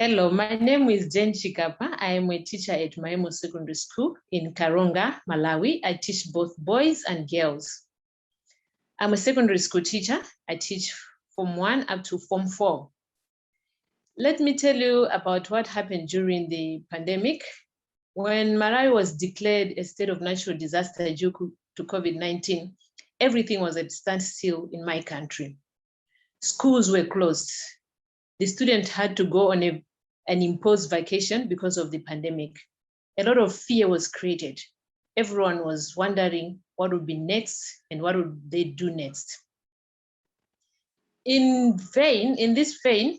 Hello, my name is Chikapa. I am a teacher at Maemo Secondary School in Karonga, Malawi. I teach both boys and girls. I'm a secondary school teacher. I teach Form 1 up to Form 4. Let me tell you about what happened during the pandemic. When Malawi was declared a state of natural disaster due to COVID-19, everything was at standstill in my country. Schools were closed. The students had to go on an imposed vacation because of the pandemic. A lot of fear was created. Everyone was wondering what would be next and what would they do next. In this vein,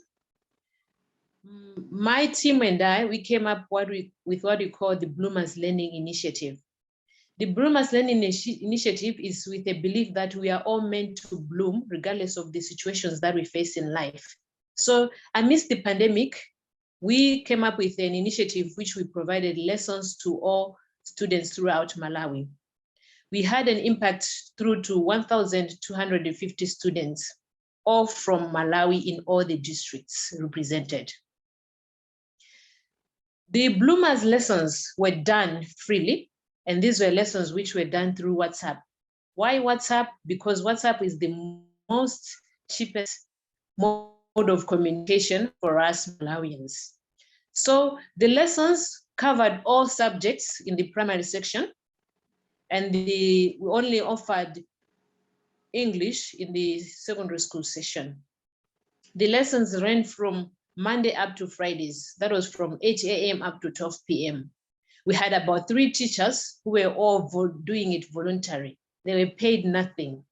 my team and I, we came up with what we call the Bloomers Learning Initiative. The Bloomers Learning Initiative is with a belief that we are all meant to bloom regardless of the situations that we face in life. So amidst the pandemic, we came up with an initiative which we provided lessons to all students throughout Malawi. We had an impact through to 1,250 students, all from Malawi in all the districts represented. The Bloomers lessons were done freely, and these were lessons which were done through WhatsApp. Why WhatsApp? Because WhatsApp is the most cheapest mode of communication for us Malawians. So the lessons covered all subjects in the primary section, and we only offered English in the secondary school session. The lessons ran from Monday up to Fridays. That was from 8 a.m. up to 12 p.m. We had about 3 teachers who were all doing it voluntarily. They were paid nothing.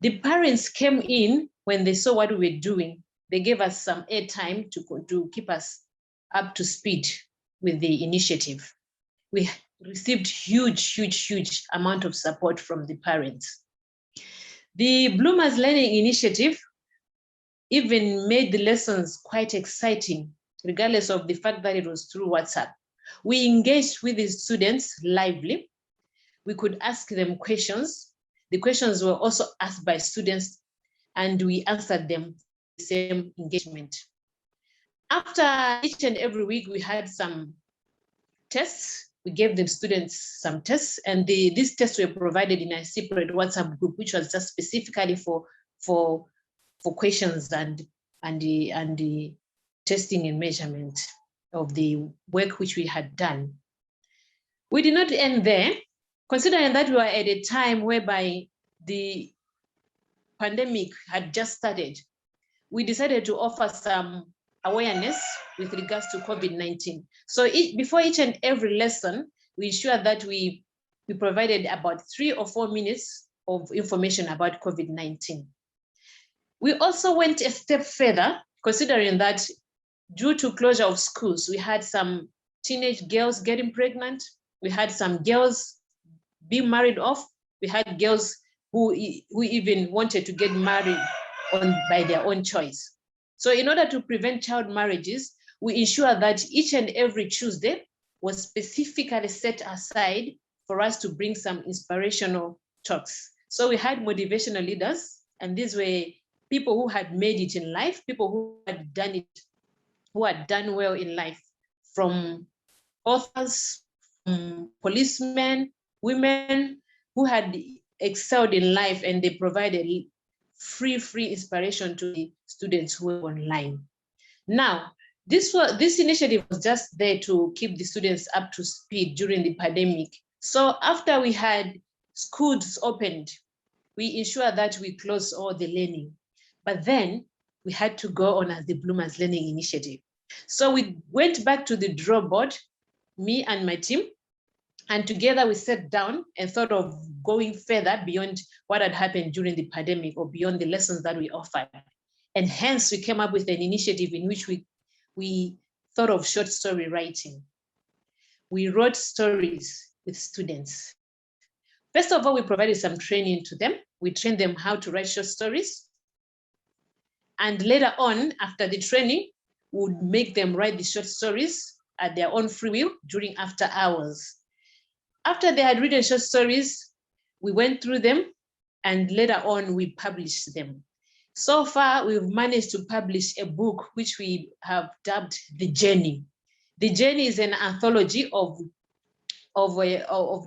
The parents came in when they saw what we were doing. They gave us some airtime to keep us up to speed with the initiative. We received huge amount of support from the parents. The Bloomers Learning Initiative even made the lessons quite exciting, regardless of the fact that it was through WhatsApp. We engaged with the students lively. We could ask them questions. The questions were also asked by students, and we answered them the same engagement. After each and every week, we had some tests. We gave the students some tests, and these tests were provided in a separate WhatsApp group, which was just specifically for questions and the testing and measurement of the work which we had done. We did not end there, considering that we were at a time whereby the pandemic had just started. We decided to offer some awareness with regards to COVID-19. So before each and every lesson, we ensured that we provided about 3 or 4 minutes of information about COVID-19. We also went a step further, considering that due to closure of schools, we had some teenage girls getting pregnant. We had some girls being married off. We had girls who even wanted to get married by their own choice. So in order to prevent child marriages, we ensure that each and every Tuesday was specifically set aside for us to bring some inspirational talks. So we had motivational leaders, and these were people who had made it in life, people who had done well in life, from authors, policemen, women who had excelled in life, and they provided free inspiration to the students who were online. Now, this initiative was just there to keep the students up to speed during the pandemic. So after we had schools opened, we ensured that we closed all the learning. But then we had to go on as the Bloomers Learning Initiative. So we went back to the drawing board, me and my team, and together we sat down and thought of going further beyond what had happened during the pandemic or beyond the lessons that we offered. And hence we came up with an initiative in which we thought of short story writing. We wrote stories with students. First of all, we provided some training to them. We trained them how to write short stories. And later on, after the training, we would make them write the short stories at their own free will during after hours. After they had written short stories, we went through them, and later on we published them. So far, we've managed to publish a book which we have dubbed The Journey. The Journey is an anthology of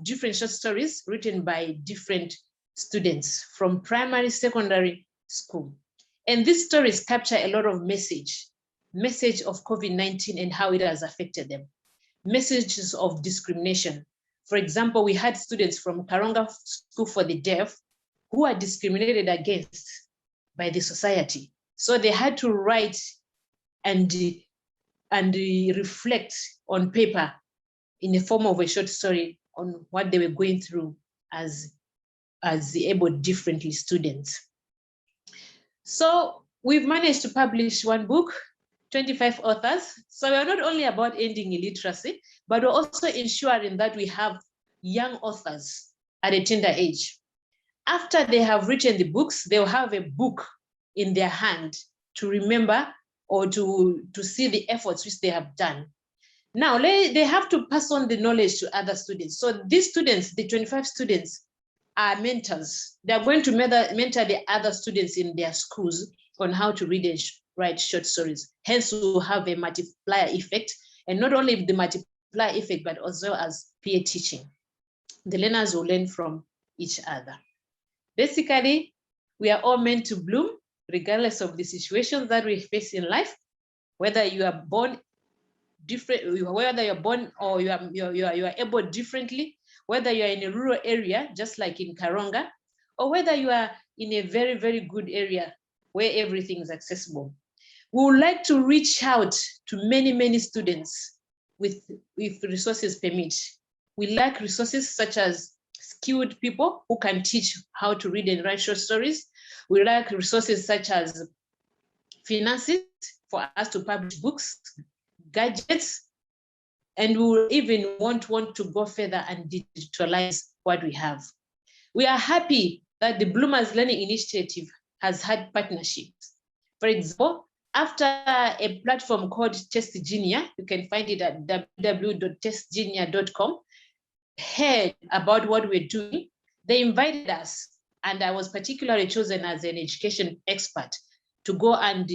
different short stories written by different students from primary, secondary school. And these stories capture a lot of message of COVID-19 and how it has affected them. Messages of discrimination. For example, we had students from Karonga School for the Deaf who are discriminated against by the society. So they had to write and reflect on paper in the form of a short story on what they were going through as able differently students. So we've managed to publish one book, 25 authors. So we're not only about ending illiteracy, but we're also ensuring that we have young authors at a tender age. After they have written the books, they'll have a book in their hand to remember or to see the efforts which they have done. Now, they have to pass on the knowledge to other students. So these students, the 25 students, are mentors. They're going to mentor the other students in their schools on how to read and write short stories. Hence, we'll have a multiplier effect, and not only the multiplier effect, but also as peer teaching. The learners will learn from each other. Basically, we are all meant to bloom, regardless of the situations that we face in life, whether you are born different, whether you're born or you are able differently, whether you are in a rural area, just like in Karonga, or whether you are in a very, very good area where everything is accessible. We would like to reach out to many, many students with resources permit. We lack resources such as skilled people who can teach how to read and write short stories. We lack resources such as finances for us to publish books, gadgets, and we will even want to go further and digitalize what we have. We are happy that the Bloomers Learning Initiative has had partnerships. For example, after a platform called TestGenia, you can find it at www.testgenia.com, heard about what we're doing, they invited us, and I was particularly chosen as an education expert to go and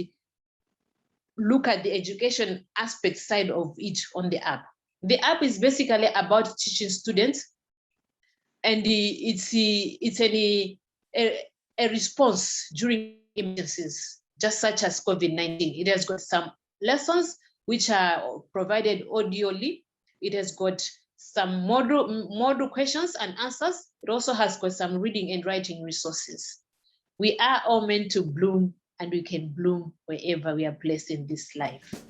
look at the education aspect side of it on the app. The app is basically about teaching students, and it's a response during emergencies, just such as COVID-19. It has got some lessons which are provided audially. It has got some model questions and answers. It also has got some reading and writing resources. We are all meant to bloom, and we can bloom wherever we are placed in this life.